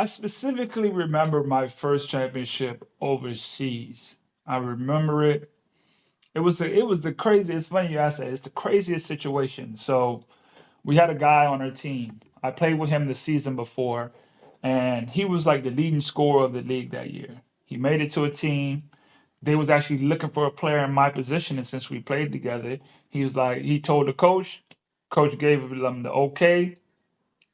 I specifically remember my first championship overseas. I remember it. It was the craziest. It's funny you asked that. It's the craziest situation. So we had a guy on our team. I played with him the season before, and he was like the leading scorer of the league that year. He made it to a team. They was actually looking for a player in my position, and since we played together, he told the coach. Coach gave him the okay.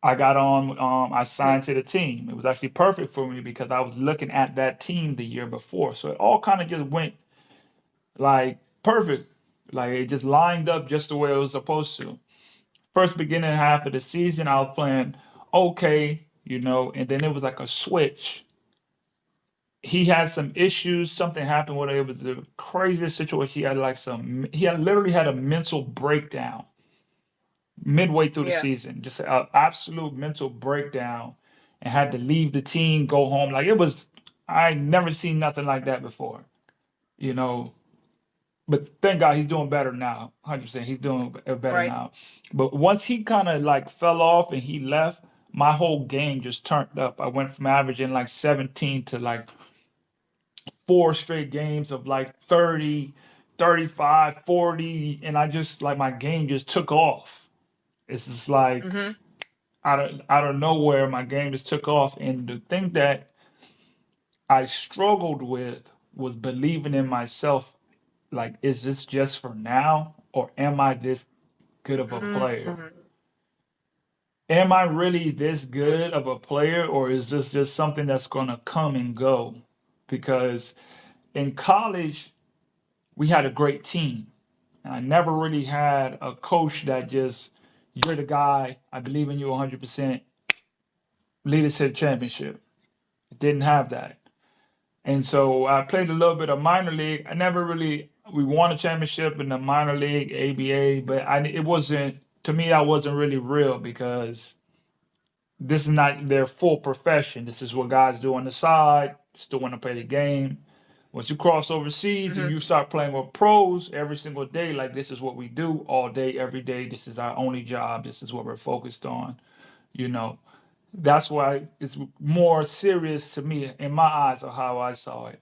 I got on. I signed to the team. It was actually perfect for me because I was looking at that team the year before, so it all kind of just went like perfect. Like it just lined up just the way it was supposed to. First beginning half of the season, I was playing okay, and then it was like a switch. He had some issues. Something happened with it. It was the craziest situation. He had he had literally had a mental breakdown midway through the Yeah. season, just an absolute mental breakdown, and had to leave the team, go home. Like it was, I never seen nothing like that before, you know. But thank God he's doing better now. 100%, he's doing better Right. now. But once he kind of like fell off and he left, my whole game just turned up. I went from averaging like 17 to like four straight games of like 30, 35, 40, and I just like my game just took off. It's just like Mm-hmm. out of nowhere, my game just took off. And the thing that I struggled with was believing in myself. Like, is this just for now, or am I this good of a player? Mm-hmm. Am I really this good of a player, or is this just something that's gonna come and go? Because in college, we had a great team. And I never really had a coach that just, you're the guy, I believe in you 100%, lead us to the championship. Didn't have that. And so I played a little bit of minor league. I never really, we won a championship in the minor league, ABA, but it wasn't, to me, that wasn't really real because this is not their full profession. This is what guys do on the side, still want to play the game. Once you cross overseas and Mm-hmm. you start playing with pros every single day, like this is what we do all day, every day. This is our only job. This is what we're focused on. You know, that's why it's more serious to me in my eyes of how I saw it.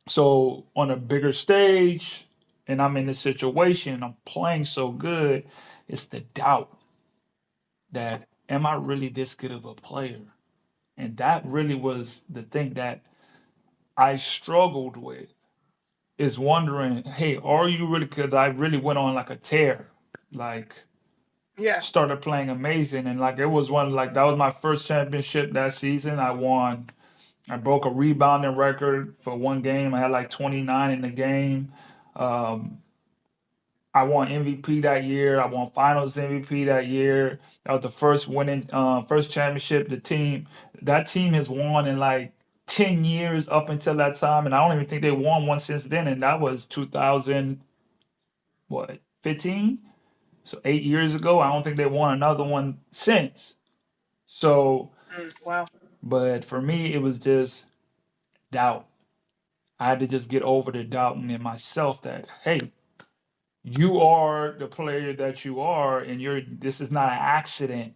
So on a bigger stage, and I'm in this situation, I'm playing so good, it's the doubt that am I really this good of a player? And that really was the thing that I struggled with is wondering, hey, are you really? Because I really went on like a tear, like Yeah. started playing amazing, and like it was one like that was my first championship that season. I won. I broke a rebounding record for one game. I had like 29 in the game. Um, I won MVP that year. I won Finals MVP that year. That was the first championship. That team has won in like 10 years up until that time, and I don't even think they won one since then. And that was 2000, what, 15? So 8 years ago. I don't think they won another one since. So, Wow. but for me, it was just doubt. I had to just get over the doubting in myself that hey, you are the player that you are, and this is not an accident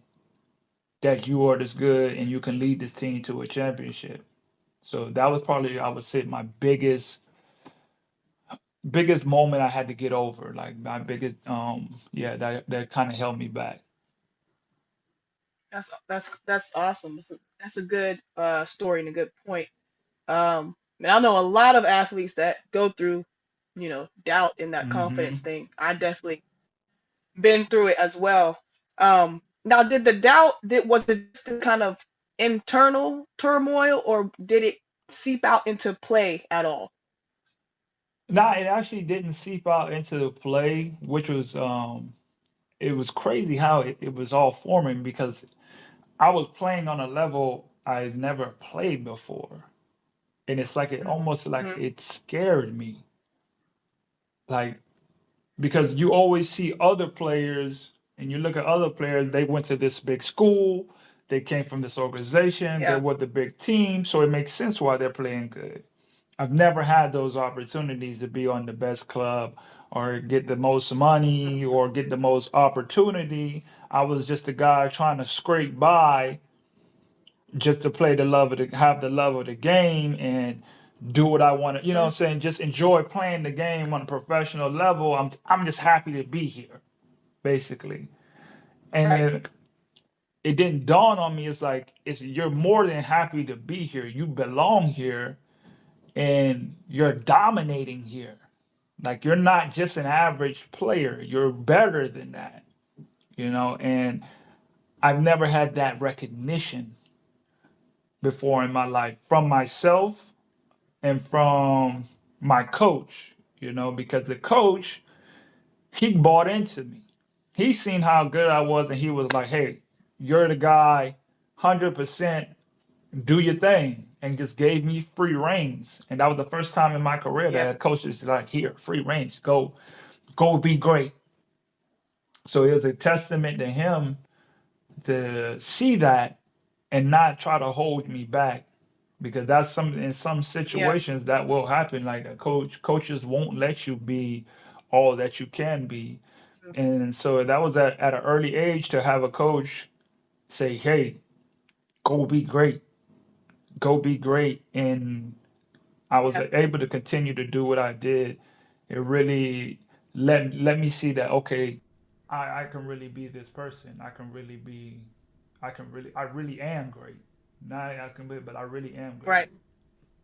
that you are this good and you can lead this team to a championship. So that was probably, I would say, my biggest moment I had to get over. Like my biggest yeah, that kind of held me back. That's awesome. That's a good story and a good point. And I know a lot of athletes that go through, doubt in that confidence Hmm. thing. I definitely been through it as well. Now, did the doubt was it just this kind of internal turmoil, or did it seep out into play at all? Nah, it actually didn't seep out into the play, which was it was crazy how it was all forming because I was playing on a level I never played before. And it's like it almost like Mm-hmm. it scared me. Like because you always see other players and you look at other players, they went to this big school, they came from this organization, they're Yeah. with the big team, so it makes sense why they're playing good. I've never had those opportunities to be on the best club or get the most money or get the most opportunity. I was just a guy trying to scrape by just to play the love of the have the love of the game and do what I want to, you know what I'm saying? Just enjoy playing the game on a professional level. I'm just happy to be here, basically. And Right. then it didn't dawn on me. It's like it's you're more than happy to be here. You belong here and you're dominating here. Like you're not just an average player. You're better than that, you know? And I've never had that recognition before in my life from myself and from my coach, you know, because the coach, he bought into me. He seen how good I was and he was like, hey, you're the guy, 100% do your thing. And just gave me free reins. And that was the first time in my career Yeah. that a coach is like, here, free reins, go be great. So it was a testament to him to see that and not try to hold me back because that's some in some Yeah. situations that will happen. Like coaches won't let you be all that you can be. And so that was at an early age to have a coach say, hey, go be great, go be great. And I was Yeah. able to continue to do what I did. It really let me see that, okay, I can really be this person. I really am great. Not I can be, but I really am great. Right.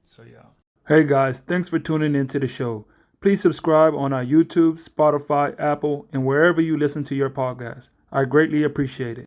So yeah. Hey guys, thanks for tuning into the show. Please subscribe on our YouTube, Spotify, Apple, and wherever you listen to your podcast. I greatly appreciate it.